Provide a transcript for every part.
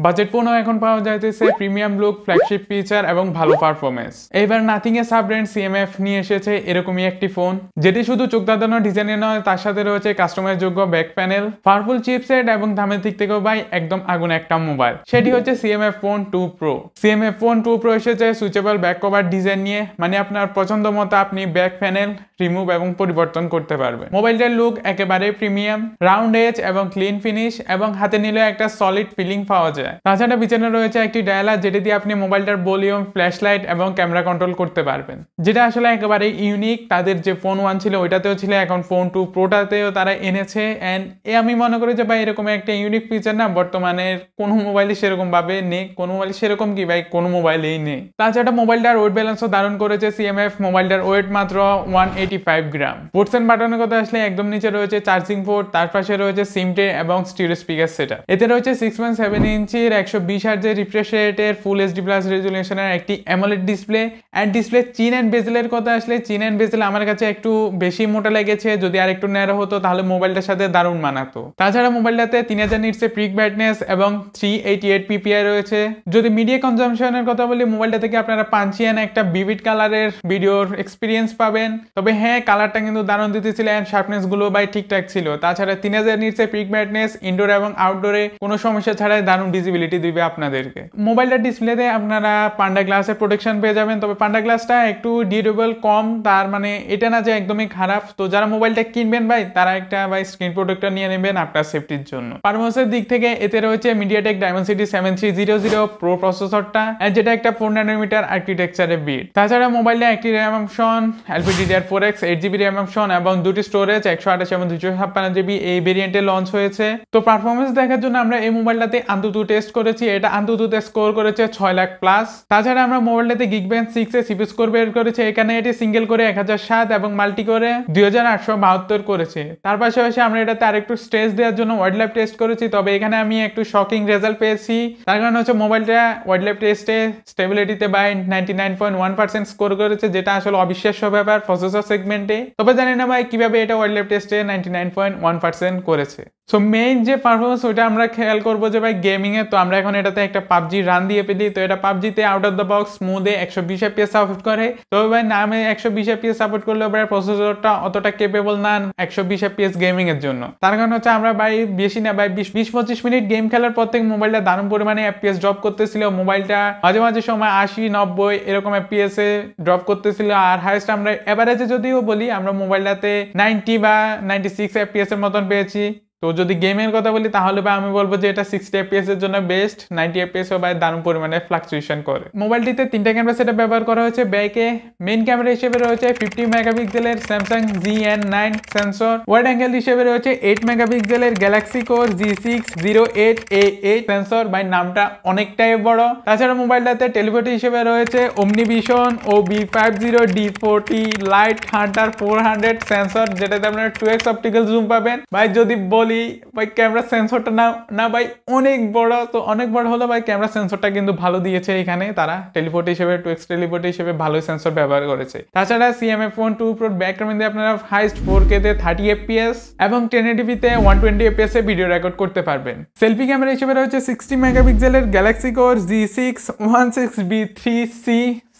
Budget ফোনও এখন পাওয়া যাইতেছে প্রিমিয়াম লুক, ফ্ল্যাগশিপ ফিচার এবং ভালো পারফরমেন্স। এবার নাথিং এর সাব ব্র্যান্ড সিএমএফ নিয়ে এসেছে এরকমই একটি ফোন, যেটি শুধু চোখ ধাঁধানো ডিজাইনে নয়, তার সাথে রয়েছে কাস্টমাইজ যোগ্য ব্যাক প্যানেল, পাওয়ারফুল চিপসেট এবং দামের দিক থেকেও ভাই একদম আগুন একটা মোবাইল। সেটি হচ্ছে CMF phone 2 pro. CMF phone 2 pro এসেছে সুইচেবল ব্যাক কভার ডিজাইন নিয়ে, মানে আপনার পছন্দ মতো আপনি ব্যাক প্যানেল রিমুভ এবং পরিবর্তন করতে পারবেন। মোবাইলটার লুক একেবারে প্রিমিয়াম, রাউন্ড এজ এবং ক্লিন ফিনিশ, এবং হাতে নিলে একটা সলিড ফিলিং পাওয়া যায়। তাছাড়া পিছনে রয়েছে একটি ডায়ালার, যেটি দিয়ে আপনি মোবাইলটার ভলিউম, ফ্ল্যাশ লাইট এবং ক্যামেরা কন্ট্রোল করতে পারবেন, যেটা আসলে একেবারে ইউনিক। তাদের যে ফোন 1 ছিল ওইটাতেও ছিল, এখন ফোন 2 প্রোটাতেও তারা এনেছে। এন্ড আমি মনে করি যে ভাই এরকম একটা ইউনিক ফিচার না বর্তমানে কোনো মোবাইলে সেরকম ভাবে নেই। কোনো মোবাইলে সেরকম কি ভাই কোনো মোবাইলেই নেই। তাছাড়া মোবাইলটার ওয়েট ব্যালেন্সও দারুণ করেছে সিএমএফ। মোবাইলটার ওয়েট মাত্র 185 গ্রাম। পোর্টস এন্ড বাটনের কথা আসলে একদম নিচে রয়েছে চার্জিং পোর্ট, তার পাশে রয়েছে সিম ট্রে এবং স্টিরিও স্পিকার সেটআপ। এতে রয়েছে 6.7 ইঞ্চির 120 হার্টজের রিফ্রেশ রেটের ফুল এইচডি প্লাস রেজুলেশনের একটি অ্যামোলেড ডিসপ্লে। এন্ড ডিসপ্লে চিন এন্ড বেজেলের কথা আসলে চিন এন্ড বেজেল আমার কাছে একটু বেশি মোটা লেগেছে, যদি আর একটু ন্যারো হতো তাহলে মোবাইলটার সাথে দারুণ মানাতো। তাছাড়া মোবাইলটাতে 3000 নিটসের পিক ব্রাইটনেস এবং 388 পিপিআই রয়েছে। যদি মিডিয়া কনজাম্পশনের কথা বলি, মোবাইলটা থেকে আপনারা পাঞ্চিয়ান একটা ভিভিড কালারের ভিডিওর এক্সপিরিয়েন্স পাবেন। তবে হ্যাঁ, কালারটা কিন্তু দারুণ দিতেছিল এন্ড শার্পনেস গুলো ভাই ঠিকঠাক ছিল। তাছাড়া 3000 নিটসের পিক ব্রাইটনেস ইনডোর এবং আউটডোরে কোনো সমস্যা ছাড়াই দারুণ ভিজিবিলিটি দিবে আপনাদেরকে। মোবাইলটার ডিসপ্লেতে আপনারা পান্ডা গ্লাসের প্রোটেকশন পেয়ে যাবেন। তবে পান্ডা গ্লাসটা একটু ডিউরেবল কম, তার মানে এটা না যে একদমই খারাপ। তো যারা মোবাইলটা কিনবেন ভাই, তারা একটা ভাই স্ক্রিন প্রোটেক্টর নিয়ে নেবেন আপনার সেফটির জন্য। পারফরম্যান্সের দিক থেকে এতে রয়েছে মিডিয়াটেক ডায়মেনসিটি 7300 প্রো প্রসেসরটা, যেটা একটা 4 ন্যানোমিটার আর্কিটেকচারের বিট। তাছাড়া মোবাইলে একটি RAM option, LPDDR4X 8GB RAM option এবং দুটি স্টোরেজ 128 এবং 256GB এই ভেরিয়েন্টে লঞ্চ হয়েছে। তো পারফরম্যান্স দেখার জন্য আমরা এই মোবাইলটাতে AnTuTu টেস্ট করেছি। এটা AnTuTu তে স্কোর করেছে 6 লাখ প্লাস। তাছাড়া আমরা মোবাইলটাতে Geekbench 6 এ সিপি স্কোর বের করেছে। এখানে এটি সিঙ্গেল করে 1007 এবং মাল্টি করে 2872 করেছে। তার পাশাপাশি আমরা এটাতে আরেকটু স্ট্রেস দেওয়ার জন্য ওয়াইল্ড লাইফ টেস্ট করেছি। তবে এখানে আমি একটু শকিং রেজাল্ট পেয়েছি। তার কারণ হচ্ছে মোবাইলটা ওয়াইল্ড লাইফ টেস্টে স্টেবিলিটিতে বাই 99.1% স্কোর করেছে, যেটা আসলে অবিশ্বাস্য ব্যাপার প্রসেসর সেগমেন্টে। তবে জানি না ভাই কিভাবে এটা ওয়াইল্ড লাইফ টেস্টে 99.1% করেছে। সো মেইন যে পারফরমেন্স ওইটা আমরা খেয়াল করবো যে ভাই গেমিং এ। তো আমরা এখন এটাতে একটা পাবজি রান দিয়ে পেলি। তো এটা পাবজিতে আউট অফ দ্য বক্স স্মুথে 120 FPS সাপোর্ট করে। তবে ভাই নামে 120 FPS সাপোর্ট করলেও ভাই প্রসেসরটা অতটা কেপেবল না 120 FPS গেমিং এর জন্য। তার কারণ হচ্ছে আমরা ভাই বেশি না ভাই 20-25 মিনিট গেম খেলার পর থেকে মোবাইলটা দারুণ পরিমাণে FPS ড্রপ করতেছিল। মোবাইলটা মাঝে মাঝে সময় 80-90 এরকম FPS এ ড্রপ করতেছিল। আর হাইয়েস্ট আমরা এভারেজে যদিও বলি, আমরা মোবাইলটাতে 90 বা 96 FPS এর মতন পেয়েছি। তো যদি গেমের কথা বলি তাহলে ভাই আমি বলবো যে এটা 60 FPS এর জন্য বেস্ট। 90 FPS ও ভাই দারুণ পরিমাণে ফ্লাকচুয়েশন করে। মোবাইলটিতে 3টা ক্যামেরা সেটআপ ব্যবহার করা হয়েছে। ব্যাকে মেইন ক্যামেরা হিসেবে রয়েছে 50 মেগাপিক্সেলের Samsung ZN9 sensor. Wide angle হিসেবে রয়েছে 8 মেগাপিক্সেলের গ্যালাক্সি কোর G608A8 সেন্সর। ভাই নামটা অনেকটাই বড়। তাছাড়া মোবাইলটাতে টেলিফটো হিসেবে রয়েছে OmniVision OB50D40 light Hunter 400 sensor, যেটাতে আপনারা 2x অপটিক্যাল জুম পাবেন। ভাই যদি বলি ভাই ক্যামেরা সেন্সরটা না ভাই অনেক বড়। তো অনেক বড় হলো ভাই ক্যামেরা সেন্সরটা কিন্তু ভালো দিয়েছে এখানে তারা। টেলিফটো হিসেবে 2x টেলিফটো হিসেবে ভালোই সেন্সর ব্যবহার করেছে। তাছাড়া CMF phone 2 pro back camera দিয়ে আপনারা হাইস্ট 4K তে 30 FPS এবং 1080p তে 120 FPS এ ভিডিও রেকর্ড করতে পারবেন। সেলফি ক্যামেরা হিসেবে রয়েছে 60 মেগাপিক্সেলের গ্যালাক্সি কোর G616B3C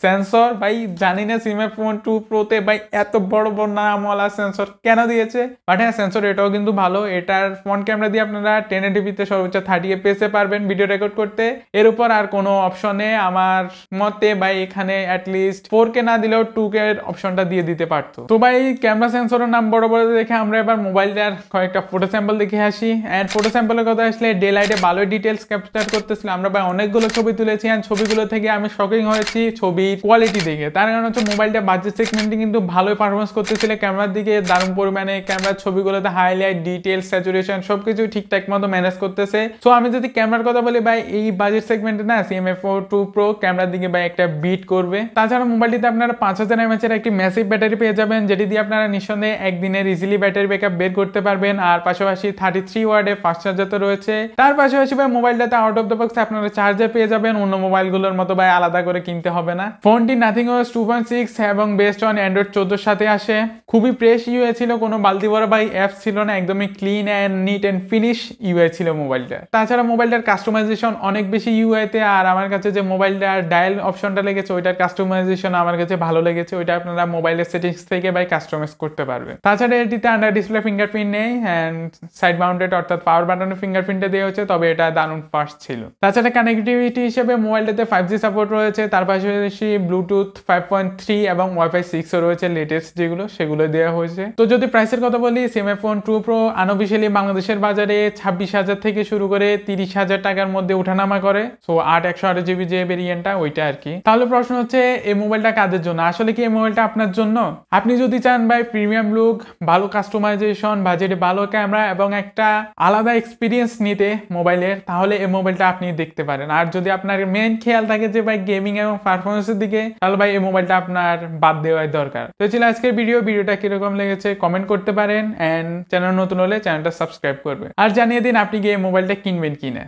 সেন্সর। ভাই জানি না সিএমএফ ফোন 2 প্রোতে ভাই এত বড় বড় নামওয়ালা সেন্সর কেন দিয়েছে, বাট হ্যাঁ সেন্সর এটাও কিন্তু ভালো। এটার ফ্রন্ট ক্যামেরা দিয়ে আপনারা 1080p তে সর্বোচ্চ 30 FPS এ পারবেন ভিডিও রেকর্ড করতে। এর উপর আর কোনো অপশনে আমার মতে ভাই এখানে অ্যাটলিস্ট 4K না দিলেও 2K এর অপশনটা দিয়ে দিতে পারতো। তো ভাই ক্যামেরা সেন্সরের নাম বড় বড় দেখে আমরা এবার মোবাইলটার কয়েকটা ফটো স্যাম্পল দেখে আসি। এন্ড ফটো স্যাম্পলের কথা আসলে ডে লাইটে ভালোই ডিটেলস ক্যাপচার করতেছিল। আমরা ভাই অনেকগুলো ছবি তুলেছি এন্ড ছবিগুলো থেকে আমি শকিং হয়েছি ছবি কোয়ালিটি দেখে। তার কারণ হচ্ছে মোবাইলটা বাজেট সেগমেন্টে কিন্তু ভালোই পারফরমেন্স করতেছিল। ক্যামেরার দিকে দারুণ পরিমাণে ক্যামেরার ছবিগুলোতে হাইলাইট, ডিটেলস, স্যাচুরেশন সবকিছু ঠিকঠাক মতো ম্যানেজ করতেছে। সো আমি যদি ক্যামেরার কথা বলি ভাই এই বাজেট সেগমেন্টে না সিএমএফ 2 প্রো ক্যামেরার দিকে ভাই একটা বিট করবে। তাছাড়া মোবাইলটিতে আপনারা 5000 mAh এর একটি ম্যাসিভ ব্যাটারি পেয়ে যাবেন, যেটি দিয়ে আপনারা নিঃসন্দেহে একদিনের ইজিলি ব্যাটারি ব্যাকআপ বের করতে পারবেন। আর পাশাপাশি 33 ওয়াটের ফাস্ট চার্জার তো রয়েছে। তার পাশাপাশি ভাই মোবাইলটাতে আউট অফ দ্য বক্স আপনারা চার্জার পেয়ে যাবেন। অন্য মোবাইলগুলোর মতো ভাই আলাদা করে কিনতে হবে না। ফোনটি নাথিং ওএস 2.6 এবং বেসড অন অ্যান্ড্রয়েড 14 সাথে আসে। খুবই ফ্রেশ ইউআই ছিল, কোনো বালতি ভরা বাই অ্যাপ ছিল না, একদমই clean and neat and finish UI ছিল মোবাইলটা। তাছাড়া মোবাইলটার কাস্টমাইজেশন অনেক বেশি ইউআইতে, আর আমার কাছে যে মোবাইলটার ডায়াল অপশনটা লেগেছে ওইটার কাস্টমাইজেশন আমার কাছে ভালো লেগেছে। ওইটা আপনারা মোবাইলের সেটিংস থেকে বাই কাস্টমাইজ করতে পারবেন। তাছাড়া এটিতে আন্ডার ডিসপ্লে ফিঙ্গারপ্রিন্ট নেই অ্যান্ড সাইড মাউন্টেড অর্থাৎ পাওয়ার বাটনের ফিঙ্গারপ্রিন্টটা দেওয়া হচ্ছে, তবে এটা দারুণ ফাস্ট ছিল। তাছাড়া কানেক্টিভিটি হিসেবে মোবাইলটাতে 5G সাপোর্ট রয়েছে, তার পাশাপাশি ব্লুটুথ 5.3 এবং ওয়াইফাই 6 ও রয়েছে, লেটেস্ট যেগুলো সেগুলো দেওয়া হয়েছে। তো যদি প্রাইসের কথা বলি, সিএমএ ফোন 2 প্রো আনঅফিশিয়ালি বাংলাদেশের বাজারে 26,000 থেকে শুরু করে 30,000 টাকার মধ্যে উঠানামা করে। সো 8/128GB যে ভেরিয়েন্টটা ওইটা আর কি। তাহলে প্রশ্ন হচ্ছে এই মোবাইলটা কাদের জন্য? আসলে কি এই মোবাইলটা আপনার জন্য? আপনি যদি চান ভাই প্রিমিয়াম লুক, ভালো কাস্টমাইজেশন, বাজেটে ভালো ক্যামেরা এবং একটা আলাদা এক্সপিরিয়েন্স নিতে মোবাইলের, তাহলে এই মোবাইলটা আপনি দেখতে পারেন। আর যদি আপনার মেইন খেয়াল থাকে যে ভাই গেমিং এবং পারফরমেন্সের দিকে, তাহলে ভাই এই মোবাইলটা আপনার বাদ দেওয়াই দরকার। তো ছিল আজকের ভিডিওটা কিরকম লেগেছে কমেন্ট করতে পারেন, এন্ড চ্যানেল নতুন হলে চ্যানেলটা সাবস্ক্রাইব করবে, আর জানিয়ে দিন আপনি কি এই মোবাইলটা কিনবেন কিনা।